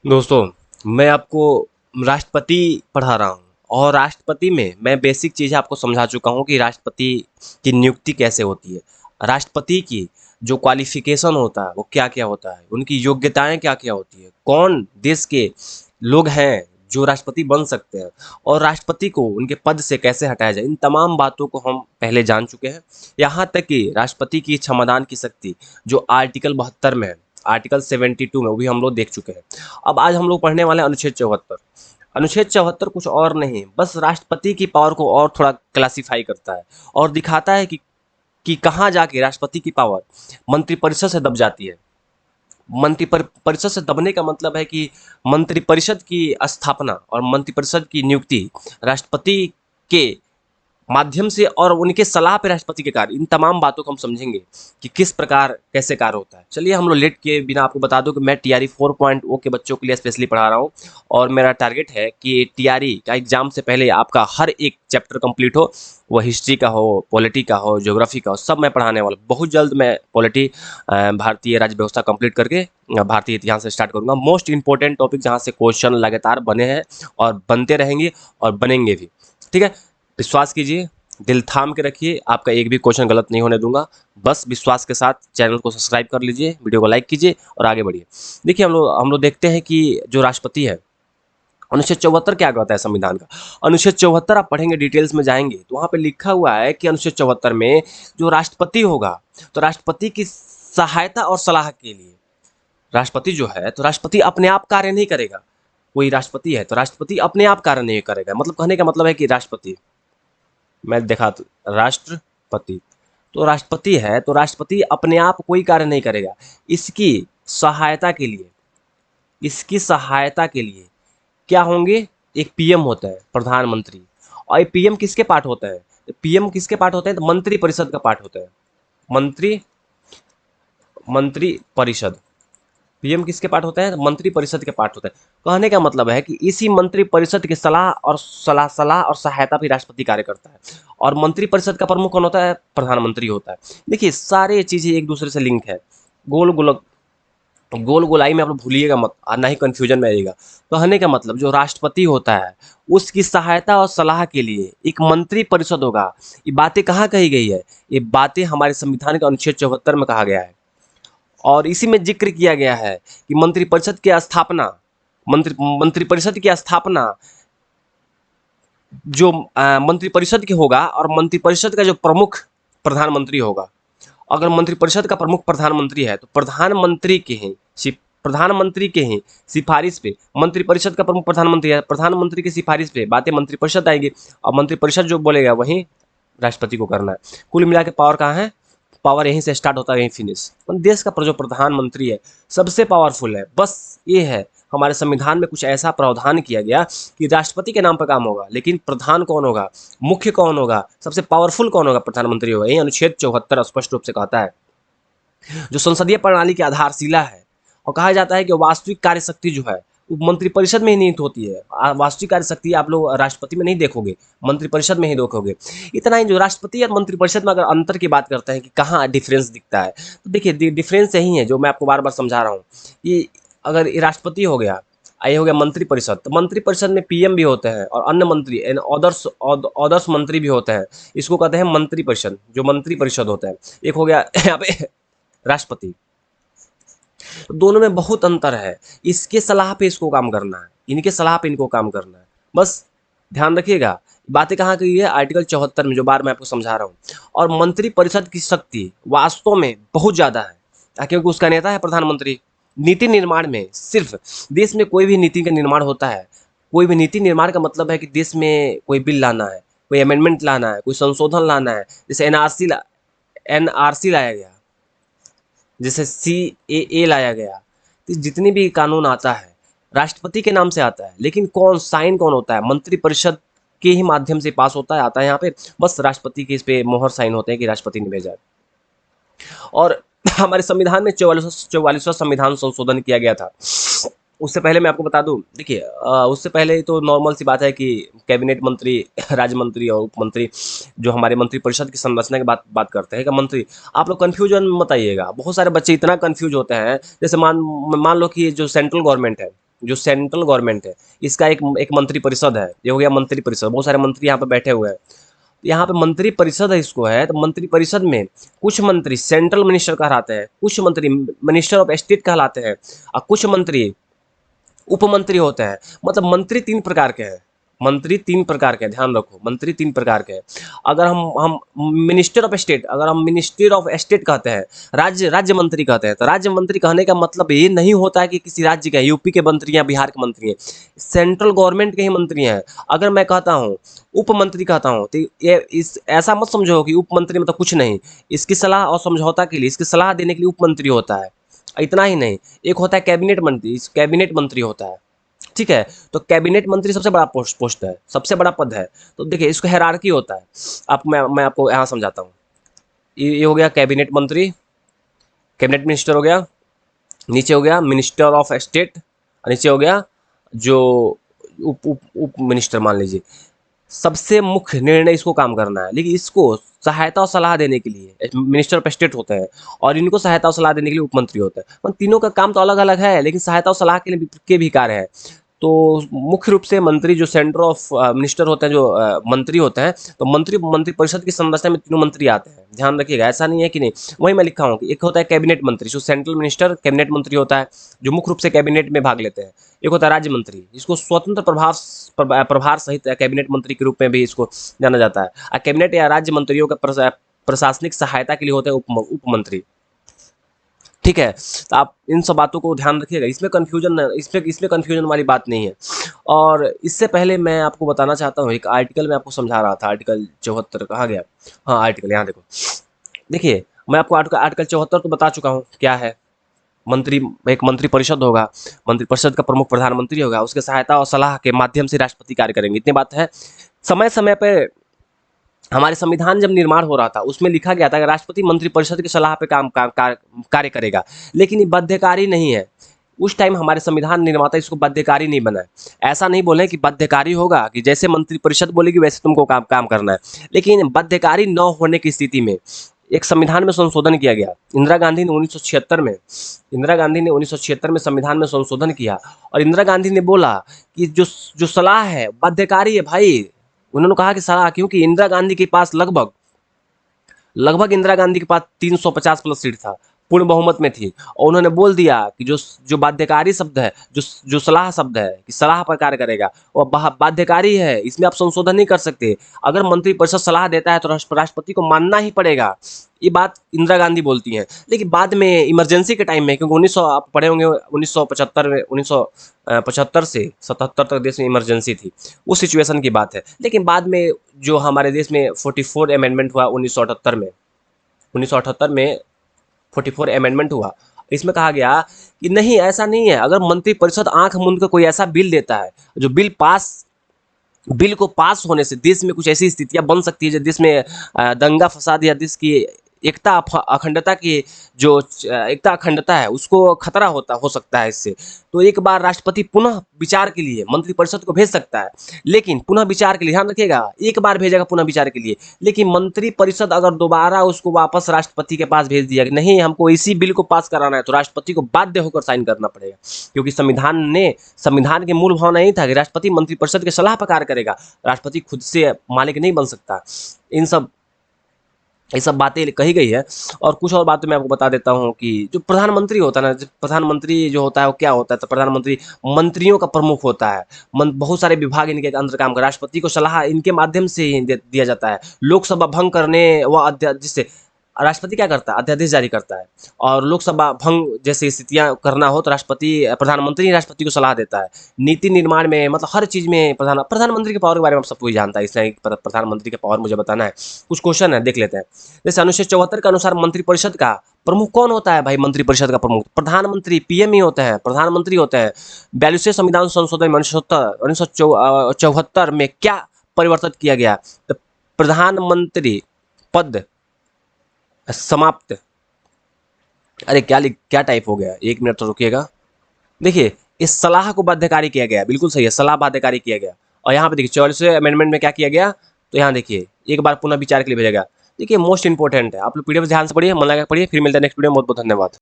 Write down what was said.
दोस्तों, मैं आपको राष्ट्रपति पढ़ा रहा हूँ और राष्ट्रपति में मैं बेसिक चीज़ें आपको समझा चुका हूँ कि राष्ट्रपति की नियुक्ति कैसे होती है। राष्ट्रपति की जो क्वालिफिकेशन होता है वो क्या-क्या होता है, उनकी योग्यताएँ क्या-क्या होती है, कौन देश के लोग हैं जो राष्ट्रपति बन सकते हैं और राष्ट्रपति को उनके पद से कैसे हटाया जाए, इन तमाम बातों को हम पहले जान चुके हैं। यहाँ तक कि राष्ट्रपति की क्षमादान की शक्ति जो आर्टिकल 72 में है, आर्टिकल 72 में वो भी हम लोग देख चुके हैं। अब आज हम लोग पढ़ने वाले हैं अनुच्छेद 74। अनुच्छेद 74 कुछ और नहीं, बस राष्ट्रपति की पावर को और थोड़ा क्लासिफाई करता है और दिखाता है कि कहाँ जाके राष्ट्रपति की पावर मंत्रिपरिषद से दब जाती है। मंत्रिपरिषद से दबने का मतलब है कि मंत्रिपरिषद की स्थापना और मंत्रिपरिषद की नियुक्ति राष्ट्रपति के माध्यम से और उनके सलाह पे राष्ट्रपति के कार्य, इन तमाम बातों को हम समझेंगे कि किस प्रकार कैसे कार्य होता है। चलिए हम लोग लेट के बिना आपको बता दूं कि मैं टीआरई 4.0 के बच्चों के लिए स्पेशली पढ़ा रहा हूं और मेरा टारगेट है कि टीआरई का एग्जाम से पहले आपका हर एक चैप्टर कंप्लीट हो, वो हिस्ट्री का हो, पॉलिटी का हो, ज्योग्राफी का हो, सब मैं पढ़ाने वाला हूं। बहुत जल्द मैं पॉलिटी भारतीय राज्य व्यवस्था कंप्लीट करके भारतीय इतिहास से स्टार्ट करूंगा। मोस्ट इंपॉर्टेंट टॉपिक जहाँ से क्वेश्चन लगातार बने हैं और बनते रहेंगे और बनेंगे भी। ठीक है, विश्वास कीजिए, दिल थाम के रखिए, आपका एक भी क्वेश्चन गलत नहीं होने दूंगा। बस विश्वास के साथ चैनल को सब्सक्राइब कर लीजिए, वीडियो को लाइक कीजिए और आगे बढ़िए। देखिए हम लोग देखते हैं कि जो राष्ट्रपति है, अनुच्छेद 74 क्या कहता है संविधान का। अनुच्छेद 74 आप पढ़ेंगे, डिटेल्स में जाएंगे तो वहां पे लिखा हुआ है कि अनुच्छेद 74 में जो राष्ट्रपति होगा तो राष्ट्रपति की सहायता और सलाह के लिए राष्ट्रपति जो है तो राष्ट्रपति अपने आप कार्य नहीं करेगा। कोई राष्ट्रपति है तो राष्ट्रपति अपने आप कार्य नहीं करेगा। मतलब कहने का मतलब है कि राष्ट्रपति, मैं देखा तो राष्ट्रपति, तो राष्ट्रपति है तो राष्ट्रपति अपने आप कोई कार्य नहीं करेगा। इसकी सहायता के लिए इसकी सहायता के लिए क्या होंगे, एक पीएम होता है, प्रधानमंत्री। और ये पीएम किसके पार्ट होता है, पीएम किसके पार्ट होता है, तो मंत्री परिषद का पार्ट होता है। मंत्री मंत्री परिषद, पीएम किसके पार्ट होता है, मंत्री परिषद के पार्ट होता है। कहने का मतलब है कि इसी मंत्री परिषद की सलाह और सहायता भी राष्ट्रपति कार्य करता है। और मंत्री परिषद का प्रमुख कौन होता है, प्रधानमंत्री होता है। देखिए सारे चीजें एक दूसरे से लिंक है। गोल गोल गोल गोलाई में आप लोग भूलिएगा मत और ना ही कंफ्यूजन में आइएगा। कहने का मतलब जो राष्ट्रपति होता है उसकी सहायता और सलाह के लिए एक मंत्री परिषद होगा। ये बातें कहाँ कही गई है, ये बातें हमारे संविधान के अनुच्छेद 74 में कहा गया है और इसी में जिक्र किया गया है कि मंत्रिपरिषद की स्थापना मंत्रिपरिषद की स्थापना जो मंत्रिपरिषद के होगा और मंत्रिपरिषद का जो प्रमुख प्रधानमंत्री होगा। अगर मंत्रिपरिषद का प्रमुख प्रधानमंत्री है तो प्रधानमंत्री के ही सिफारिश पे मंत्रिपरिषद का प्रमुख प्रधानमंत्री है, प्रधानमंत्री की सिफारिश पे बातें मंत्रिपरिषद आएंगी और मंत्रिपरिषद जो बोलेगा वही राष्ट्रपति को करना है। कुल मिला के पावर कहाँ है, पावर यहीं से स्टार्ट होता है, यहीं फिनिश। देश का जो प्रधानमंत्री है सबसे पावरफुल है। बस ये है, हमारे संविधान में कुछ ऐसा प्रावधान किया गया कि राष्ट्रपति के नाम पर काम होगा, लेकिन प्रधान कौन होगा, मुख्य कौन होगा, सबसे पावरफुल कौन होगा, प्रधानमंत्री होगा। यही अनुच्छेद 74 स्पष्ट रूप से कहता है, जो संसदीय प्रणाली की आधारशिला है। और कहा जाता है कि वास्तविक कार्य शक्ति जो है वो मंत्रिपरिषद में ही निहित होती है। वास्तविक कार्य शक्ति आप लोग राष्ट्रपति में नहीं देखोगे, मंत्रिपरिषद में ही देखोगे। इतना ही, जो राष्ट्रपति और मंत्रिपरिषद में अगर अंतर की बात करते हैं कि कहाँ डिफरेंस दिखता है, तो देखिए डिफरेंस यही है जो मैं आपको बार बार समझा रहा हूँ। ये अगर ये राष्ट्रपति हो गया, ये हो गया मंत्रिपरिषद, तो मंत्रिपरिषद में पीएम भी होते हैं और अन्य मंत्री अदर्स मंत्री भी होते हैं। इसको कहते हैं मंत्रिपरिषद, जो मंत्रिपरिषद होता है। एक हो गया यहाँ पे राष्ट्रपति। दोनों में बहुत अंतर है। इसके सलाह पे इसको काम करना है, इनके सलाह पे इनको काम करना है। बस ध्यान रखिएगा, बातें कहाँ की है, आर्टिकल 74 में, जो बार मैं आपको समझा रहा हूँ। और मंत्रिपरिषद की शक्ति वास्तव में बहुत ज्यादा है क्योंकि उसका नेता है प्रधानमंत्री। नीति निर्माण में, सिर्फ देश में कोई भी नीति का निर्माण होता है, कोई भी नीति निर्माण का मतलब है कि देश में कोई बिल लाना है, कोई अमेंडमेंट लाना है, कोई संशोधन लाना है। जैसे एनआरसी लाया गया, जैसे सीएए लाया गया। तो जितनी भी कानून आता है राष्ट्रपति के नाम से आता है, लेकिन कौन होता है, मंत्रिपरिषद के ही माध्यम से पास होता है, आता है यहाँ पे। बस राष्ट्रपति के इस पे मोहर साइन होते हैं कि राष्ट्रपति ने भेजा है। और हमारे संविधान में 44वां संविधान संशोधन किया गया था। उससे पहले मैं आपको बता दूं, देखिए उससे पहले तो नॉर्मल सी बात है कि कैबिनेट मंत्री, राज्य मंत्री और उप मंत्री, जो हमारे मंत्रिपरिषद की संरचना की बात करते हैं कि मंत्री। आप लोग कंफ्यूजन मत आइएगा, बहुत सारे बच्चे इतना कंफ्यूज होते हैं। जैसे मान लो कि जो सेंट्रल गवर्नमेंट है, जो सेंट्रल गवर्नमेंट है, इसका एक मंत्री परिषद है। ये हो गया मंत्री परिषद, बहुत सारे मंत्री यहाँ पे बैठे हुए हैं। यहाँ पे मंत्री परिषद है, इसको है तो मंत्री परिषद में कुछ मंत्री सेंट्रल मिनिस्टर कहलाते हैं, कुछ मंत्री मिनिस्टर ऑफ स्टेट कहलाते हैं, और कुछ मंत्री उपमंत्री होते हैं। मतलब मंत्री तीन प्रकार के हैं, मंत्री तीन प्रकार के हैं, ध्यान रखो, मंत्री तीन प्रकार के हैं। अगर हम मिनिस्टर ऑफ स्टेट, अगर हम मिनिस्टर ऑफ स्टेट कहते हैं, राज्य मंत्री कहते हैं, तो राज्य मंत्री कहने का मतलब ये नहीं होता है कि किसी राज्य के, यूपी के मंत्री हैं, बिहार के मंत्री हैं, सेंट्रल गवर्नमेंट के ही मंत्री हैं। अगर मैं कहता हूँ उप मंत्री कहता हूँ, तो ये इस ऐसा मत समझो कि उप मंत्री मतलब कुछ नहीं, इसकी सलाह और समझौता के लिए, इसकी सलाह देने के लिए उप मंत्री होता है। इतना ही नहीं, एक होता है कैबिनेट मंत्री, कैबिनेट मंत्री होता है, ठीक है। तो कैबिनेट मंत्री सबसे बड़ा पोस्ट है, सबसे बड़ा पद है। तो देखिए इसको हायरार्की होता है। आप मैं आपको यहाँ समझाता हूँ। ये हो गया कैबिनेट मंत्री, कैबिनेट मिनिस्टर हो गया, नीचे हो गया मिनिस्टर ऑफ स्टेट, नीचे हो गया जो उप मिनिस्टर मान लीजिए। सबसे मुख्य निर्णय इसको काम करना है, लेकिन इसको सहायता और सलाह देने के लिए मिनिस्टर ऑफ स्टेट होते हैं, और इनको सहायता और सलाह देने के लिए उपमंत्री होते हैं। मतलब तीनों का काम तो अलग अलग है, लेकिन सहायता और सलाह के भी कार्य है। तो मुख्य रूप से मंत्री जो सेंटर ऑफ मिनिस्टर होते हैं, जो मंत्री होते हैं, तो मंत्री परिषद की संरचना में तीनों मंत्री आते हैं, ध्यान रखिएगा, ऐसा नहीं है कि नहीं। वही मैं लिखा हूँ कि एक होता है कैबिनेट मंत्री, जो सेंट्रल मिनिस्टर कैबिनेट मंत्री होता है, जो मुख्य रूप से कैबिनेट में भाग लेते हैं। एक होता है राज्य मंत्री, जिसको स्वतंत्र प्रभार सहित कैबिनेट मंत्री के रूप में भी इसको जाना जाता है। और कैबिनेट या राज्य मंत्रियों का प्रशासनिक सहायता के लिए होते हैं उप मंत्री, ठीक है। तो आप इन सब बातों को ध्यान रखिएगा, इसमें कन्फ्यूजन वाली बात नहीं है। और इससे पहले मैं आपको बताना चाहता हूँ, एक आर्टिकल मैं आपको समझा रहा था, आर्टिकल 74 कहाँ गया, हाँ आर्टिकल यहाँ देखो। देखिए मैं आपको आर्टिकल 74 तो बता चुका हूँ क्या है। एक मंत्री परिषद होगा, मंत्री परिषद का प्रमुख प्रधानमंत्री होगा, उसके सहायता और सलाह के माध्यम से राष्ट्रपति कार्य करेंगे, इतनी बात है। समय समय पर हमारे संविधान जब निर्माण हो रहा था, उसमें लिखा गया था कि राष्ट्रपति मंत्रिपरिषद की सलाह पे कार्य करेगा, लेकिन ये बाध्यकारी नहीं है। उस टाइम हमारे संविधान निर्माता इसको बाध्यकारी नहीं बनाए। ऐसा नहीं बोले कि बाध्यकारी होगा कि जैसे मंत्रिपरिषद बोलेगी वैसे तुमको काम करना है, लेकिन बाध्यकारी न होने की स्थिति में एक संविधान में संशोधन किया गया। इंदिरा गांधी ने 1976 में संविधान में संशोधन किया, और इंदिरा गांधी ने बोला कि जो सलाह है बाध्यकारी है भाई। उन्होंने कहा कि सलाह, क्योंकि इंदिरा गांधी के पास लगभग इंदिरा गांधी के पास 350 प्लस सीट था, पूर्ण बहुमत में थी, और उन्होंने बोल दिया कि जो बाध्यकारी शब्द है, जो सलाह शब्द है कि सलाह पर कार्य करेगा, वो बाध्यकारी है, इसमें आप संशोधन नहीं कर सकते। अगर मंत्रिपरिषद सलाह देता है तो राष्ट्रपति को मानना ही पड़ेगा। ये बात इंदिरा गांधी बोलती हैं। लेकिन बाद में इमरजेंसी के टाइम में, क्योंकि 1900 आप पढ़े होंगे, 1975 में 1975 से 77 तक देश में इमरजेंसी थी, उस सिचुएशन की बात है। लेकिन बाद में जो हमारे देश में 44 अमेंडमेंट हुआ 1978 में 44 अमेंडमेंट हुआ, इसमें कहा गया कि नहीं, ऐसा नहीं है। अगर मंत्रिपरिषद आंख मूंद कर कोई ऐसा बिल देता है, जो बिल को पास होने से देश में कुछ ऐसी स्थितियां बन सकती है, जो देश में दंगा फसाद या देश की एकता अखंडता है, उसको खतरा हो सकता है इससे। तो एक बार राष्ट्रपति पुनः विचार के लिए मंत्रिपरिषद को भेज सकता है, लेकिन पुनः विचार के लिए, ध्यान रखिएगा, एक बार भेजेगा पुनः विचार के लिए। लेकिन मंत्रिपरिषद अगर दोबारा उसको वापस राष्ट्रपति के पास भेज दिया कि नहीं हमको इसी बिल को पास कराना है, तो राष्ट्रपति को बाध्य होकर साइन करना पड़ेगा, क्योंकि संविधान के मूल भावना यही था कि राष्ट्रपति मंत्रिपरिषद की सलाह पर कार्य करेगा, राष्ट्रपति खुद से मालिक नहीं बन सकता। ये सब बातें कही गई है। और कुछ और बातें मैं आपको बता देता हूँ कि जो प्रधानमंत्री होता है ना, प्रधानमंत्री जो होता है वो क्या होता है, तो प्रधानमंत्री मंत्रियों का प्रमुख होता है। बहुत सारे विभाग इनके अंदर काम कर, राष्ट्रपति को सलाह इनके माध्यम से ही दिया जाता है। लोकसभा भंग करने व जिससे राष्ट्रपति क्या करता है, अध्यादेश जारी करता है, और लोकसभा भंग जैसी स्थितियां करना हो तो प्रधानमंत्री राष्ट्रपति को सलाह देता है। नीति निर्माण में, मतलब हर चीज में प्रधानमंत्री के पावर के बारे में आप सब कोई जानता है, इसलिए प्रधानमंत्री के पावर मुझे बताना है। कुछ क्वेश्चन है, देख लेते हैं। जैसे अनुच्छेद 74 के अनुसार मंत्रिपरिषद का प्रमुख कौन होता है भाई? मंत्रिपरिषद का प्रमुख प्रधानमंत्री, पीएम ही होते हैं, प्रधानमंत्री होते हैं। 42वें संविधान संशोधन में 1974 में क्या परिवर्तित किया गया? तो प्रधानमंत्री पद समाप्त। अरे क्या टाइप हो गया, एक मिनट तो रुकिएगा। देखिए इस सलाह को बाध्यकारी किया गया, बिल्कुल सही है, सलाह बाध्यकारी किया गया। और यहाँ पे देखिए 44वें अमेंडमेंट में क्या किया गया, तो यहाँ देखिए एक बार पुनः विचार के लिए भेजा गया। देखिए मोस्ट इंपोर्टेंट है, आप लोग पीडीएफ ध्यान से पढ़िए, मन लगा पढ़िए। फिर मिलते हैं नेक्स्ट वीडियो में, बहुत बहुत धन्यवाद।